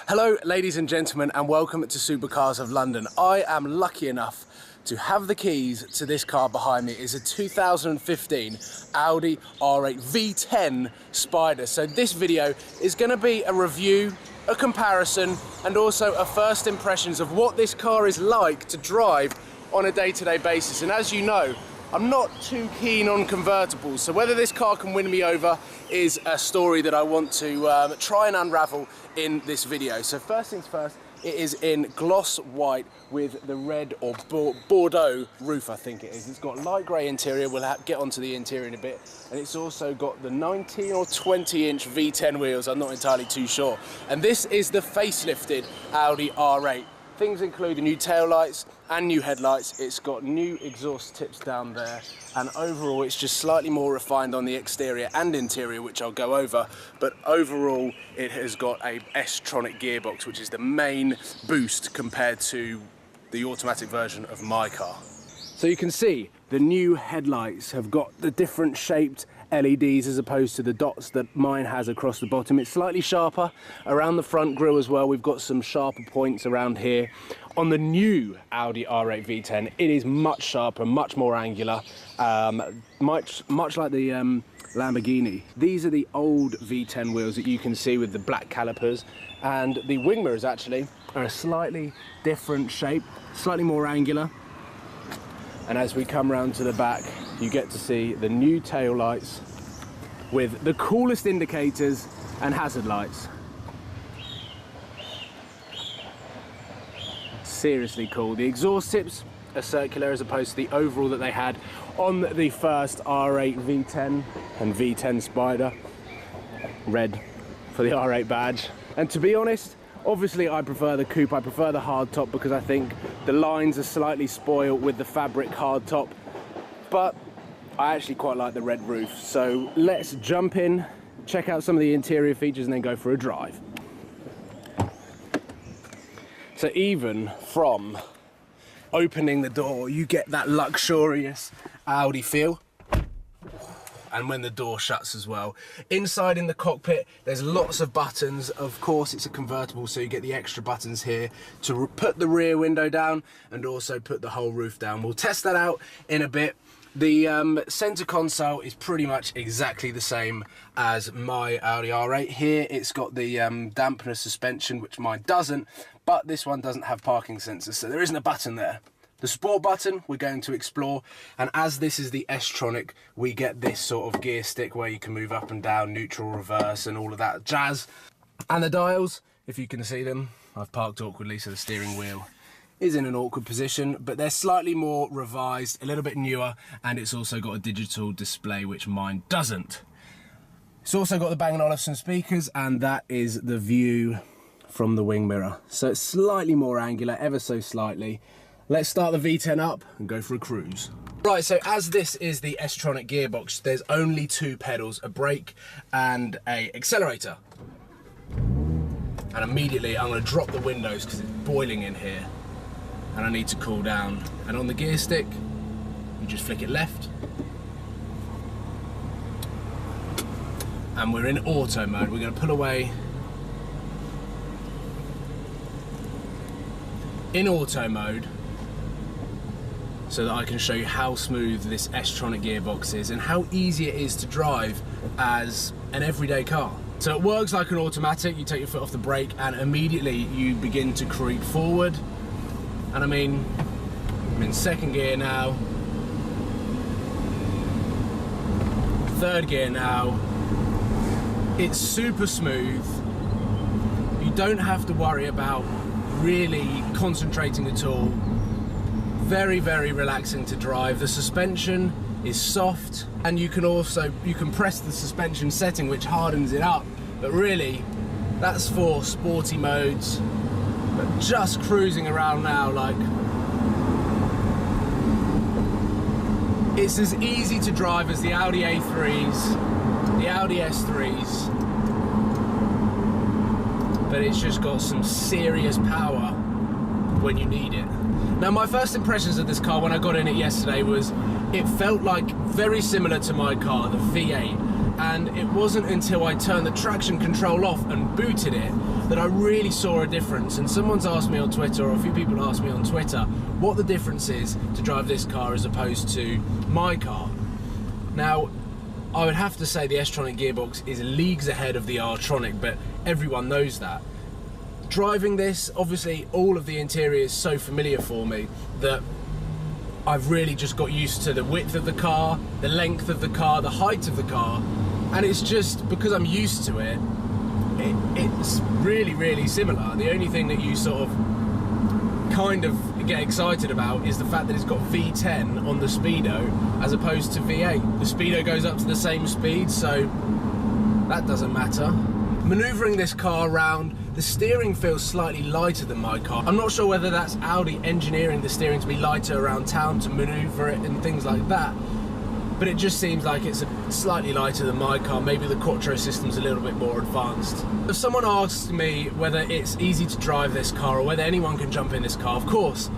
Hello ladies and gentlemen, and welcome to Supercars of London. I am lucky enough to have the keys to this car behind me. It's a 2015 Audi R8 V10 Spyder. So this video is going to be a review, a comparison, and also a first impressions of what this car is like to drive on a day-to-day basis. And as you know, I'm not too keen on convertibles, so whether this car can win me over is a story that I want to try and unravel in this video. So first things first, it is in gloss white with the red or Bordeaux roof, I think it is. It's got light grey interior, we'll get onto the interior in a bit, and it's also got the 19 or 20 inch V10 wheels, I'm not entirely too sure. And this is the facelifted Audi R8. Things include the new taillights and new headlights. It's got new exhaust tips down there, and overall it's just slightly more refined on the exterior and interior, which I'll go over. But overall it has got a S-tronic gearbox, which is the main boost compared to the automatic version of my car. So you can see the new headlights have got the different shaped LEDs as opposed to the dots that mine has across the bottom. It's slightly sharper around the front grille as well. We've got some sharper points around here. On the new Audi R8 V10, it is much sharper, much more angular, much like the Lamborghini. These are the old V10 wheels that you can see with the black calipers, and the wing mirrors actually are a slightly different shape, slightly more angular. And as we come round to the back, you get to see the new tail lights with the coolest indicators and hazard lights. Seriously cool. The exhaust tips are circular as opposed to the overall that they had on the first R8 V10 and V10 Spyder. Red for the R8 badge. And to be honest, obviously I prefer the coupe, I prefer the hard top because I think the lines are slightly spoiled with the fabric hard top, but I actually quite like the red roof. So let's jump in, check out some of the interior features and then go for a drive. So even from opening the door, you get that luxurious Audi feel. And when the door shuts as well. Inside in the cockpit, there's lots of buttons. Of course, it's a convertible, so you get the extra buttons here to put the rear window down and also put the whole roof down. We'll test that out in a bit. The center console is pretty much exactly the same as my Audi R8. Here, it's got the dampener suspension, which mine doesn't, but this one doesn't have parking sensors, so there isn't a button there. The sport button we're going to explore, and as this is the S-tronic, we get this sort of gear stick where you can move up and down, neutral, reverse, and all of that jazz. And the dials, if you can see them, I've parked awkwardly so the steering wheel is in an awkward position, but they're slightly more revised, a little bit newer, and it's also got a digital display which mine doesn't. It's also got the Bang & Olufsen speakers, and that is the view from the wing mirror. So it's slightly more angular, ever so slightly. Let's start the V10 up and go for a cruise. Right, so as this is the S-tronic gearbox, there's only two pedals, a brake and a accelerator. And immediately I'm gonna drop the windows because it's boiling in here and I need to cool down. And on the gear stick, you just flick it left. And we're in auto mode. We're gonna pull away. In auto mode, so that I can show you how smooth this S-tronic gearbox is and how easy it is to drive as an everyday car. So it works like an automatic. You take your foot off the brake and immediately you begin to creep forward. And I'm in second gear now, third gear now. It's super smooth. You don't have to worry about really concentrating at all. Very, very relaxing to drive. The suspension is soft, and you can press the suspension setting which hardens it up, but really that's for sporty modes. But just cruising around now, like, it's as easy to drive as the Audi A3s, the Audi S3s, but it's just got some serious power when you need it. Now, my first impressions of this car when I got in it yesterday was it felt like very similar to my car, the V8. and it wasn't until I turned the traction control off and booted it that I really saw a difference. And someone's asked me on Twitter, or a few people asked me on Twitter, what the difference is to drive this car as opposed to my car. Now, I would have to say the S-Tronic gearbox is leagues ahead of the R-Tronic, but everyone knows that. Driving this, obviously all of the interior is so familiar for me that I've really just got used to the width of the car, the length of the car, the height of the car, and it's just because I'm used to it, it's really, really similar. The only thing that you sort of kind of get excited about is the fact that it's got V10 on the Speedo as opposed to V8. The Speedo goes up to the same speed, so that doesn't matter. Manoeuvring this car around, the steering feels slightly lighter than my car. I'm not sure whether that's Audi engineering the steering to be lighter around town to manoeuvre it and things like that, but it just seems like it's slightly lighter than my car. Maybe the Quattro system's a little bit more advanced. If someone asks me whether it's easy to drive this car or whether anyone can jump in this car, of course,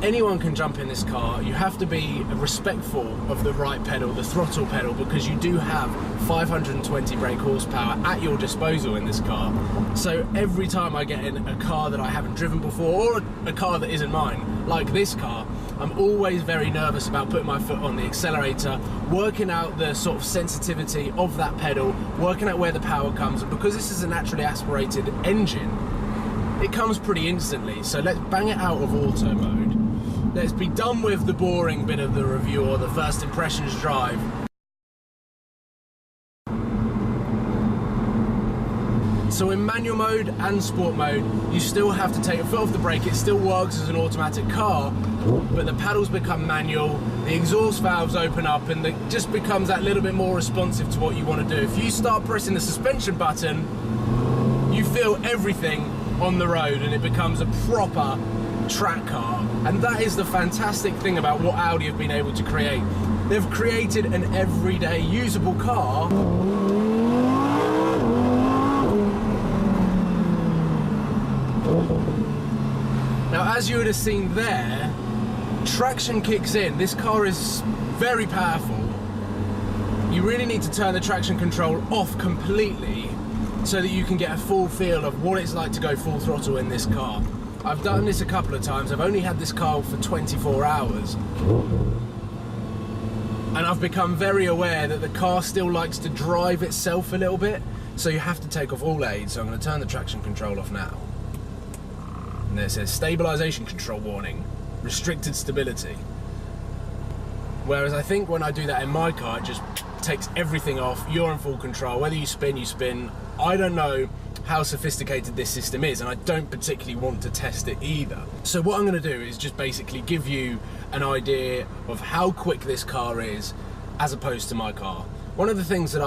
anyone can jump in this car. You have to be respectful of the right pedal, the throttle pedal, because you do have 520 brake horsepower at your disposal in this car. So every time I get in a car that I haven't driven before, or a car that isn't mine, like this car, I'm always very nervous about putting my foot on the accelerator, working out the sort of sensitivity of that pedal, working out where the power comes, and because this is a naturally aspirated engine, it comes pretty instantly. So let's bang it out of auto mode. Let's be done with the boring bit of the review, or the first impressions drive. So in manual mode and sport mode, you still have to take your foot off the brake. It still works as an automatic car, but the paddles become manual, the exhaust valves open up, and it just becomes that little bit more responsive to what you want to do. If you start pressing the suspension button, you feel everything on the road, and it becomes a proper track car. And that is the fantastic thing about what Audi have been able to create. They've created an everyday usable car now. As you would have seen there, traction kicks in. This car is very powerful. You really need to turn the traction control off completely so that you can get a full feel of what it's like to go full throttle in this car. I've done this a couple of times. I've only had this car for 24 hours. And I've become very aware that the car still likes to drive itself a little bit, so you have to take off all aids. So I'm going to turn the traction control off now. And there it says stabilization control warning, restricted stability. Whereas I think when I do that in my car, it just takes everything off. You're in full control. Whether you spin, you spin. I don't know how sophisticated this system is, and I don't particularly want to test it either. So what I'm going to do is just basically give you an idea of how quick this car is as opposed to my car. One of the things that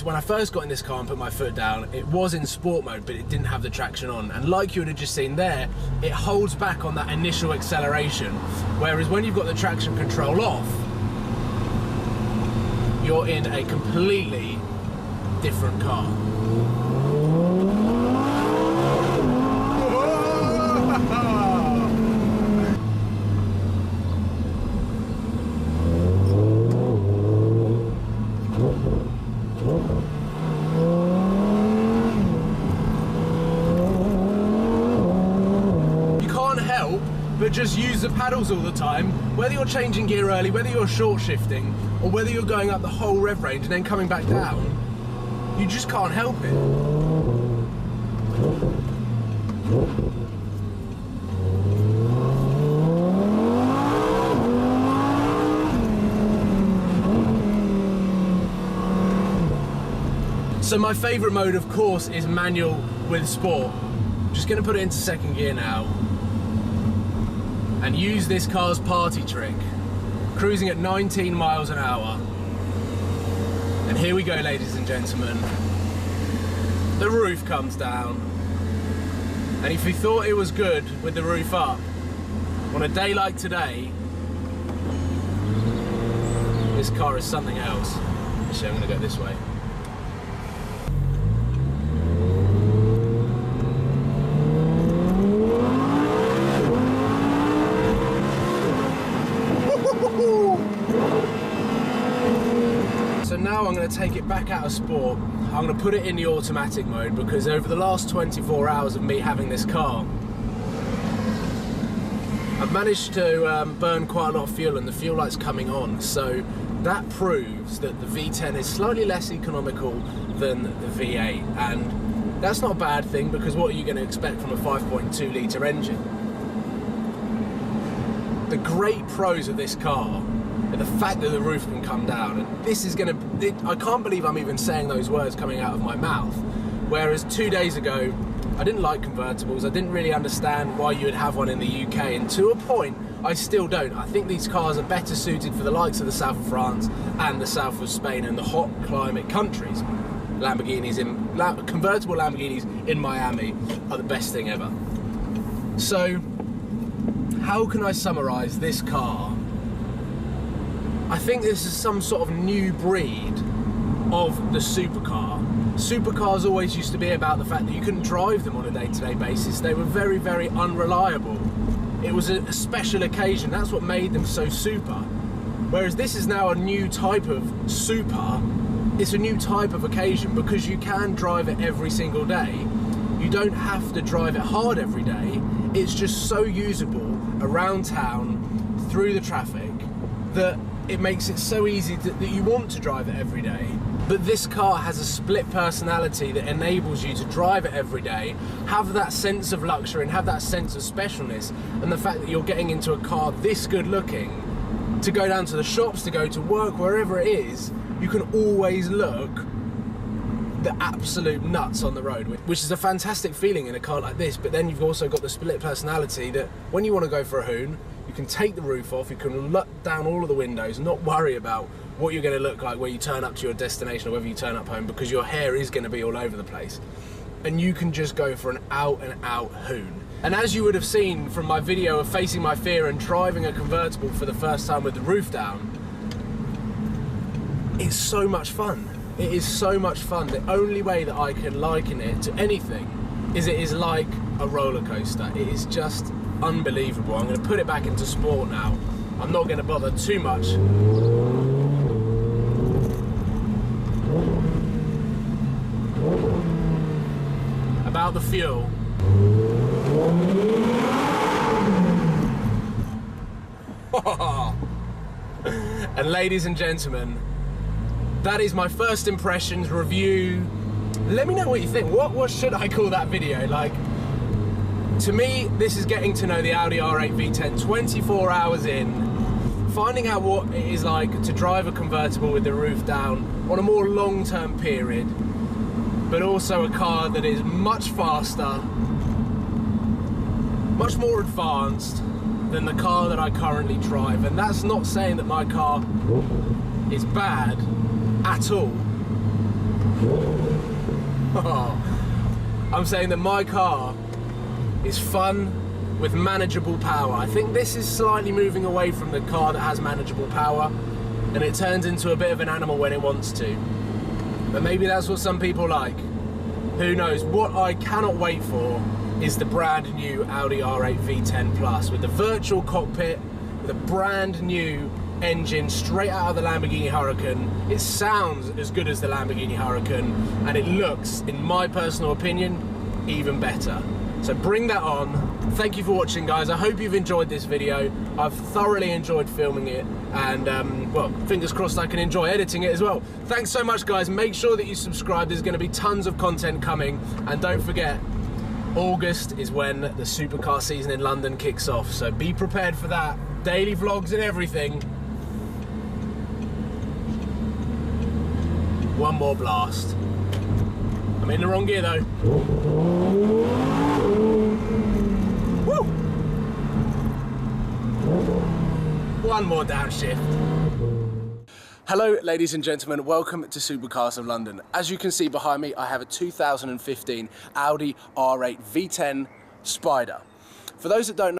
when I first got in this car and put my foot down, it was in sport mode, but it didn't have the traction on. And like you would have just seen there, it holds back on that initial acceleration. Whereas when you've got the traction control off, you're in a completely different car. But just use the paddles all the time, whether you're changing gear early, whether you're short shifting, or whether you're going up the whole rev range and then coming back down. You just can't help it. So my favourite mode, of course, is manual with sport. I'm just going to put it into second gear now and use this car's party trick, cruising at 19 miles an hour. And here we go, ladies and gentlemen. The roof comes down, and if you thought it was good with the roof up, on a day like today, this car is something else. Actually, I'm going to go this way. So now I'm going to take it back out of sport. I'm going to put it in the automatic mode because over the last 24 hours of me having this car, I've managed to burn quite a lot of fuel and the fuel light's coming on. So that proves that the V10 is slightly less economical than the V8. And that's not a bad thing because what are you going to expect from a 5.2 litre engine? The great pros of this car are the fact that the roof can come down, and this is going to, I can't believe I'm even saying those words coming out of my mouth, whereas 2 days ago I didn't like convertibles, I didn't really understand why you would have one in the UK, and to a point I still don't. I think these cars are better suited for the likes of the south of France and the south of Spain and the hot climate countries. Convertible Lamborghinis in Miami are the best thing ever. So how can I summarise this car? I think this is some sort of new breed of the supercar. Supercars always used to be about the fact that you couldn't drive them on a day-to-day basis. They were very, very unreliable. It was a special occasion. That's what made them so super. Whereas this is now a new type of super. It's a new type of occasion because you can drive it every single day. You don't have to drive it hard every day. It's just so usable around town, through the traffic, that it makes it so easy that you want to drive it every day. But this car has a split personality that enables you to drive it every day, have that sense of luxury and have that sense of specialness, and the fact that you're getting into a car this good looking, to go down to the shops, to go to work, wherever it is, you can always look the absolute nuts on the road, which is a fantastic feeling in a car like this. But then you've also got the split personality that when you want to go for a hoon, you can take the roof off, you can let down all of the windows, not worry about what you're going to look like when you turn up to your destination or whether you turn up home, because your hair is going to be all over the place. And you can just go for an out and out hoon. And as you would have seen from my video of facing my fear and driving a convertible for the first time with the roof down, it's so much fun. It is so much fun. The only way that I can liken it to anything is it is like a roller coaster. It is just unbelievable. I'm going to put it back into sport now. I'm not going to bother too much. About the fuel. And ladies and gentlemen, that is my first impressions review. Let me know what you think. What should I call that video? Like, to me, this is getting to know the Audi R8 V10 24 hours in, finding out what it is like to drive a convertible with the roof down on a more long-term period, but also a car that is much faster, much more advanced than the car that I currently drive. And that's not saying that my car is bad at all. I'm saying that my car is fun with manageable power. I think this is slightly moving away from the car that has manageable power, and it turns into a bit of an animal when it wants to. But maybe that's what some people like. Who knows? What I cannot wait for is the brand new Audi R8 V10 Plus with the virtual cockpit, with a brand new engine straight out of the Lamborghini Huracan. It sounds as good as the Lamborghini Huracan, and it looks, in my personal opinion, even better. So bring that on. Thank you for watching, guys. I hope you've enjoyed this video. I've thoroughly enjoyed filming it, and well, fingers crossed I can enjoy editing it as well. Thanks so much, guys. Make sure that you subscribe. There's going to be tons of content coming, and don't forget, August is when the supercar season in London kicks off, so be prepared for that. Daily vlogs and everything. One more blast. I'm in the wrong gear though. Woo! One more downshift. Hello ladies and gentlemen, welcome to Supercars of London. As you can see behind me, I have a 2015 Audi R8 V10 Spyder. For those that don't know,